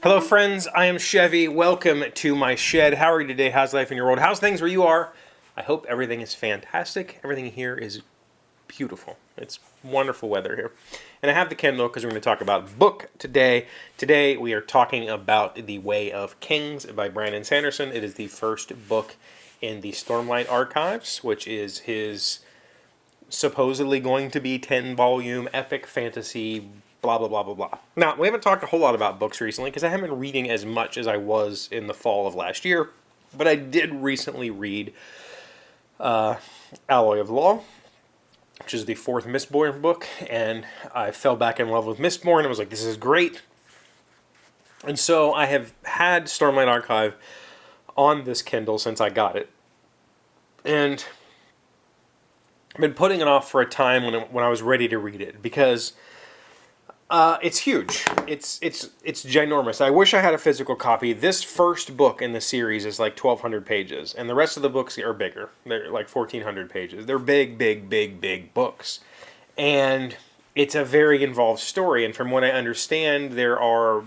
Hello friends, I am Chevee. Welcome to my shed. How are you today? How's life in your world? How's things where you are? I hope everything is fantastic. Everything here is beautiful. It's wonderful weather here. And I have the Kindle because we're going to talk about book today. Today we are talking about The Way of Kings by Brandon Sanderson. It is the first book in the Stormlight Archives, which is his supposedly going to be 10-volume epic fantasy blah, blah, blah, blah, blah. Now, we haven't talked a whole lot about books recently because I haven't been reading as much as I was in the fall of last year. But I did recently read Alloy of Law, which is the fourth Mistborn book. And I fell back in love with Mistborn and was like, this is great. And so I have had Stormlight Archive on this Kindle since I got it. And I've been putting it off for a time when I was ready to read it because it's huge. It's ginormous. I wish I had a physical copy. This first book in the series is like 1,200 pages, and the rest of the books are bigger. They're like 1,400 pages. They're big, big, big, big books. And it's a very involved story, and from what I understand, there are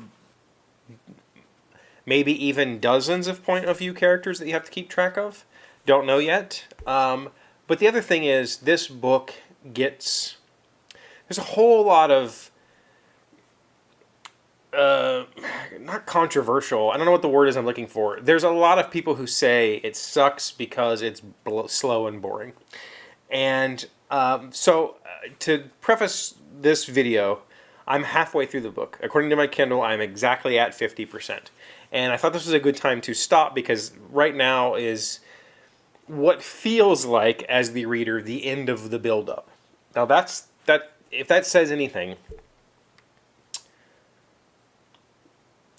maybe even dozens of point-of-view characters that you have to keep track of. Don't know yet. But the other thing is, this book gets... There's a whole lot of... not controversial. I don't know what the word is I'm looking for. There's a lot of people who say it sucks because it's slow and boring. And to preface this video, I'm halfway through the book. According to my Kindle, I'm exactly at 50%. And I thought this was a good time to stop because right now is what feels like, as the reader, the end of the build-up. Now if that says anything,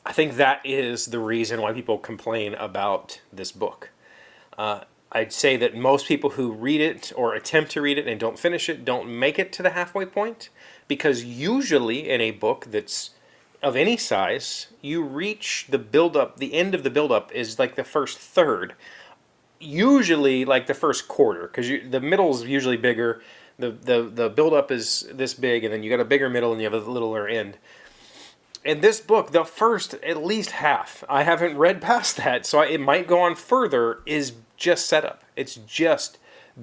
I think that is the reason why people complain about this book. I'd say that most people who read it or attempt to read it and don't finish it don't make it to the halfway point, because usually in a book that's of any size, you reach the build-up, the end of the build-up is like the first third. Usually like the first quarter, because the middle's usually bigger, the build-up is this big, and then you got a bigger middle and you have a littler end. In this book, the first at least half, I haven't read past that, so it might go on further, is just setup. It's just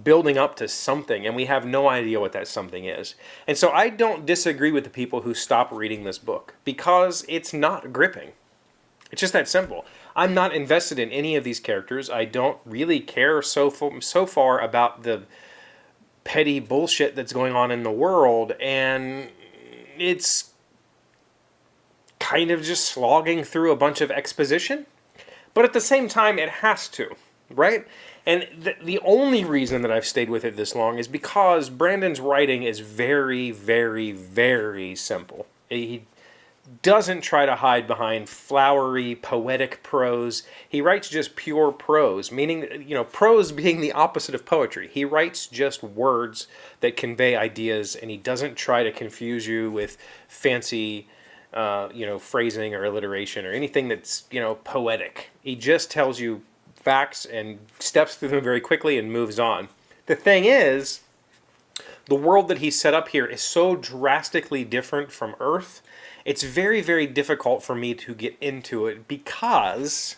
building up to something, and we have no idea what that something is. And so I don't disagree with the people who stop reading this book, because it's not gripping. It's just that simple. I'm not invested in any of these characters. I don't really care so far about the petty bullshit that's going on in the world, and it's kind of just slogging through a bunch of exposition. But at the same time, it has to, right? And the only reason that I've stayed with it this long is because Brandon's writing is very, very, very simple. He doesn't try to hide behind flowery, poetic prose. He writes just pure prose, meaning, prose being the opposite of poetry. He writes just words that convey ideas, and he doesn't try to confuse you with fancy phrasing or alliteration or anything that's, poetic. He just tells you facts and steps through them very quickly and moves on. The thing is, the world that he set up here is so drastically different from Earth. It's very, very difficult for me to get into it because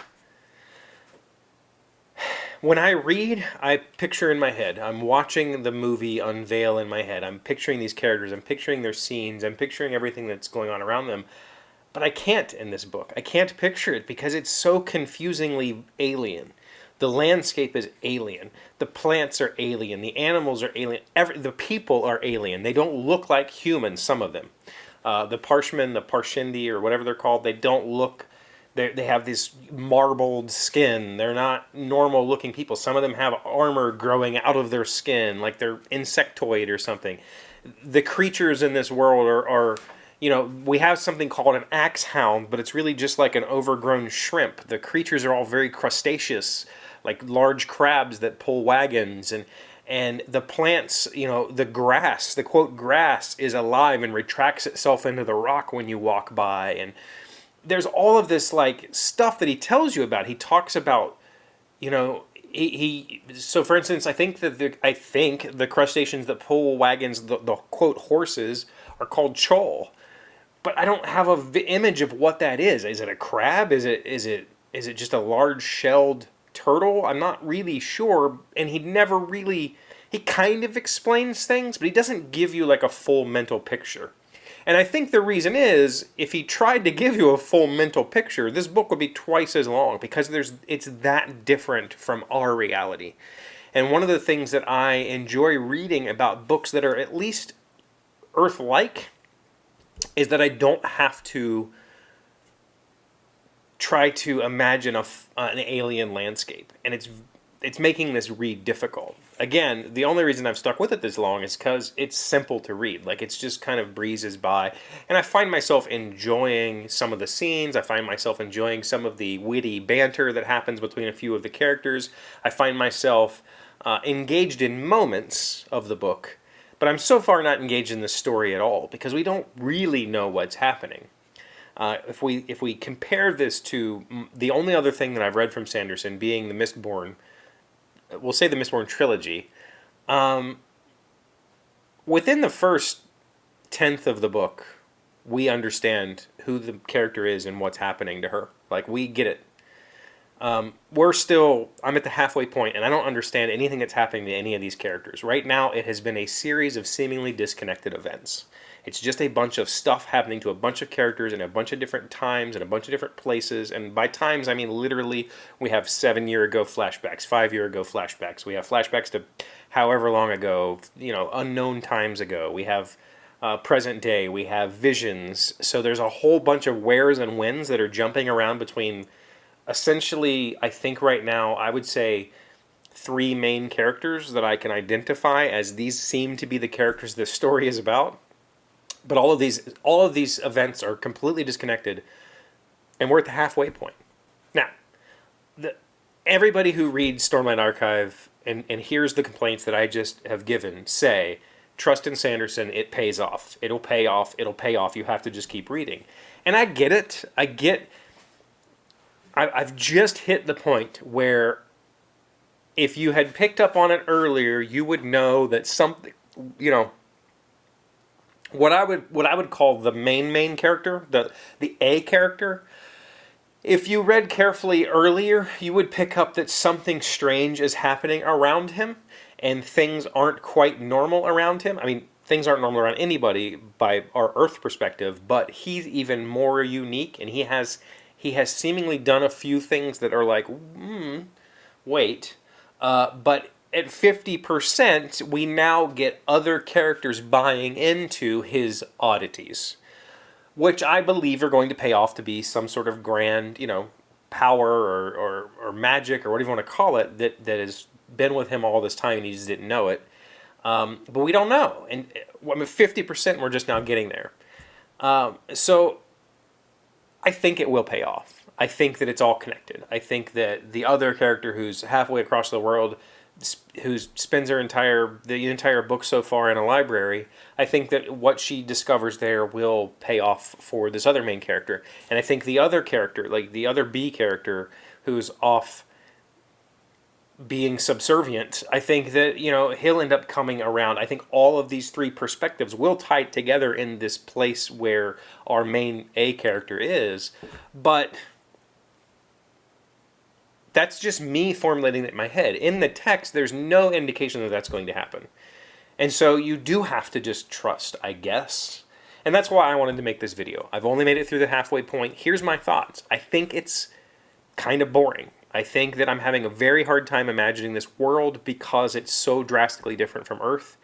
when I read, I picture in my head. I'm watching the movie unveil in my head. I'm picturing these characters. I'm picturing their scenes. I'm picturing everything that's going on around them. But I can't in this book. I can't picture it because it's so confusingly alien. The landscape is alien. The plants are alien. The animals are alien. The people are alien. They don't look like humans, some of them. The Parshmen, the Parshindi, or whatever they're called, they don't look... They have this marbled skin. They're not normal-looking people. Some of them have armor growing out of their skin, like they're insectoid or something. The creatures in this world are we have something called an axe hound, but it's really just like an overgrown shrimp. The creatures are all very crustaceous, like large crabs that pull wagons, and the plants, the grass, the quote grass is alive and retracts itself into the rock when you walk by, and there's all of this like stuff that he tells you about. He talks about, so for instance, I think the crustaceans that pull wagons, the quote horses, are called chol. but I don't have a image of what that is. Is it a crab? Is it just a large shelled turtle? I'm not really sure. And he kind of explains things, but he doesn't give you like a full mental picture. And I think the reason is, if he tried to give you a full mental picture, this book would be twice as long, because it's that different from our reality. And one of the things that I enjoy reading about books that are at least Earth-like is that I don't have to try to imagine an alien landscape. And it's making this read difficult. Again, the only reason I've stuck with it this long is because it's simple to read. Like, it's just kind of breezes by. And I find myself enjoying some of the scenes. I find myself enjoying some of the witty banter that happens between a few of the characters. I find myself engaged in moments of the book. But I'm so far not engaged in the story at all, because we don't really know what's happening. If we compare this to the only other thing that I've read from Sanderson being the Mistborn, we'll say the Mistborn trilogy, within the first tenth of the book, we understand who the character is and what's happening to her. Like, we get it. I'm at the halfway point, and I don't understand anything that's happening to any of these characters. Right now, it has been a series of seemingly disconnected events. It's just a bunch of stuff happening to a bunch of characters in a bunch of different times and a bunch of different places. And by times, I mean literally, we have 7-year-ago flashbacks, 5-year-ago flashbacks. We have flashbacks to however long ago, unknown times ago. We have present day. We have visions. So there's a whole bunch of wheres and whens that are jumping around between, essentially, I think right now, I would say 3 main characters that I can identify as these seem to be the characters this story is about. But all of these events are completely disconnected, and we're at the halfway point. Now, everybody who reads Stormlight Archive and hears the complaints that I just have given say, trust in Sanderson, it pays off. It'll pay off. It'll pay off. You have to just keep reading. And I get it. I've just hit the point where if you had picked up on it earlier, you would know that something, what I would call the main character, the A character, if you read carefully earlier, you would pick up that something strange is happening around him, and things aren't quite normal around him. I mean, things aren't normal around anybody by our Earth perspective, but he's even more unique, and he has seemingly done a few things that are like, wait, but at 50%, we now get other characters buying into his oddities, which I believe are going to pay off to be some sort of grand, power or magic or whatever you want to call it that has been with him all this time and he just didn't know it. But we don't know. And 50%, we're just now getting there. So I think it will pay off. I think that it's all connected. I think that the other character who's halfway across the world, who spends the entire book so far in a library, I think that what she discovers there will pay off for this other main character. And I think the other character, like the other B character who's off being subservient, I think that, he'll end up coming around. I think all of these 3 perspectives will tie together in this place where our main A character is. But that's just me formulating it in my head. In the text, there's no indication that that's going to happen. And so you do have to just trust, I guess. And that's why I wanted to make this video. I've only made it through the halfway point. Here's my thoughts. I think it's kind of boring. I think that I'm having a very hard time imagining this world because it's so drastically different from Earth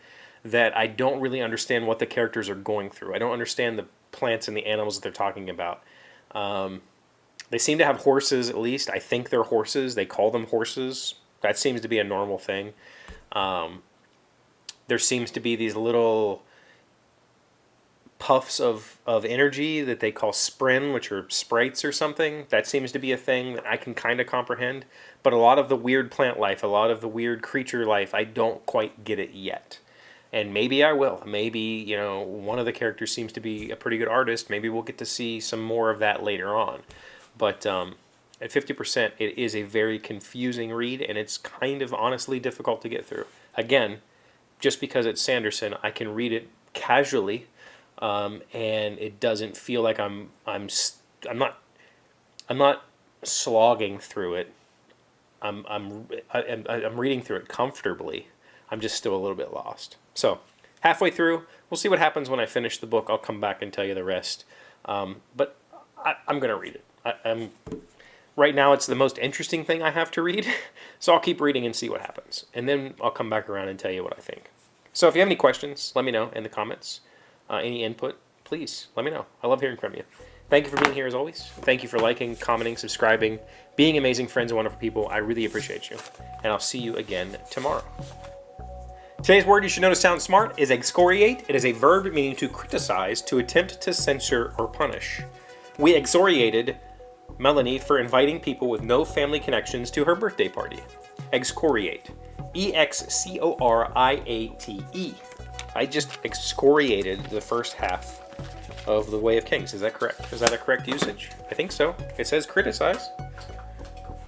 that I don't really understand what the characters are going through. I don't understand the plants and the animals that they're talking about. They seem to have horses, at least. I think they're horses. They call them horses. That seems to be a normal thing. There seems to be these little puffs of energy that they call sprin, which are sprites or something. That seems to be a thing that I can kind of comprehend. But a lot of the weird plant life, a lot of the weird creature life, I don't quite get it yet. And maybe I will. Maybe, one of the characters seems to be a pretty good artist. Maybe we'll get to see some more of that later on. But at 50%, it is a very confusing read, and it's kind of honestly difficult to get through. Again, just because it's Sanderson, I can read it casually and it doesn't feel like I'm not slogging through it. I'm reading through it comfortably. I'm just still a little bit lost. So halfway through, we'll see what happens when I finish the book. I'll come back and tell you the rest. But I'm going to read it. Right now, it's the most interesting thing I have to read, so I'll keep reading and see what happens. And then I'll come back around and tell you what I think. So if you have any questions, let me know in the comments. Any input, please let me know. I love hearing from you. Thank you for being here as always. Thank you for liking, commenting, subscribing, being amazing friends and wonderful people. I really appreciate you. And I'll see you again tomorrow. Today's word you should know to sound smart is excoriate. It is a verb meaning to criticize, to attempt to censure or punish. We excoriated Melanie for inviting people with no family connections to her birthday party. Excoriate. E-X-C-O-R-I-A-T-E. I just excoriated the first half of the Way of Kings. Is that correct? Is that a correct usage? I think so. It says criticize.